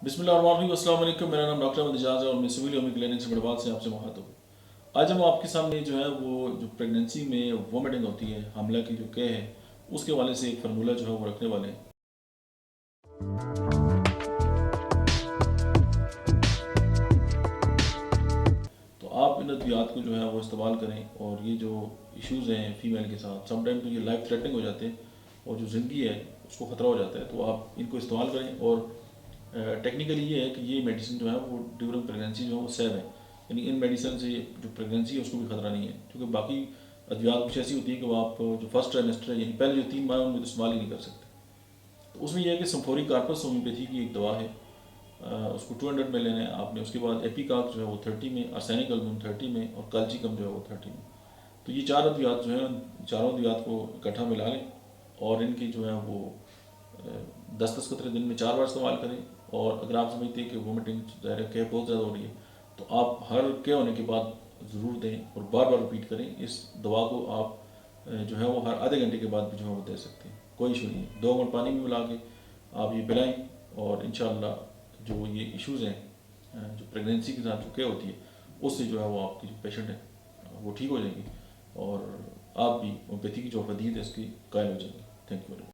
बिस्मिल्लाहिर्रहमानिर्रहीम। अस्सलाम वालेकुम। मेरा नाम डॉक्टर अहमद इजाज़ है और मैं सिविल होमियो क्लिनिक से बड़बाद से आपसे मुखातिब हूँ। आज हम आपके सामने जो है वो जो प्रेगनेंसी में वोमिटिंग होती है, हामला की जो कह है, उसके हवाले से एक फार्मूला जो है वो रखने वाले हैं। तो आप इन अद्वियात को जो है वो इस्तेमाल करें और ये जो इश्यूज़ हैं फीमेल के साथ, समटाइम तो ये लाइफ थ्रेटनिंग हो जाते हैं और जो ज़िंदगी है उसको ख़तरा हो जाता है, तो आप इनको इस्तेमाल करें। और टेक्निकली ये है कि ये मेडिसिन जो है वो ड्यूरिंग प्रेगनेंसी जो है वो सेव है, यानी इन मेडिसिन से जो प्रेगनेंसी है उसको भी खतरा नहीं है, क्योंकि बाकी अद्वियात कुछ ऐसी होती है कि वो आप जो फर्स्ट ट्राइमेस्टर है यानी पहले जो 3 माह है उनमें तो इस्तेमाल ही नहीं कर सकते। तो उसमें यह है कि सिम्फोरिक कार्पस होम्योपैथी की एक दवा है, उसको 200 में लेना है आपने। उसके बाद एपिकाक जो है वो 30 में, आर्सेनिक एल्बम 30 में और काल्चिकम जो है वो 30 में। तो ये 4 अद्वियात जो है, चारों अद्वियात को इकट्ठा मिला लें और इनकी जो है वो 10-10 कतरे दिन में 4 बार इस्तेमाल करें। और अगर आप समझते हैं कि वोमिटिंग ज़ाहिर है बहुत ज़्यादा हो रही है, तो आप हर के होने के बाद ज़रूर दें और बार बार रिपीट करें। इस दवा को आप जो है वो हर आधे घंटे के बाद भी जो है वो दे सकते हैं, कोई इशू नहीं है। 2 घूंट पानी में मिला के आप ये पिलाएं और इंशाल्लाह जो ये इश्यूज़ हैं जो प्रेगनेंसी के साथ जो क्या होती है उससे जो है वो आपकी जो पेशेंट है वो ठीक हो जाएंगी और आप भी होम्योपैथी की जो फदीद है इसकी कायल हो जाएंगे। Thank you.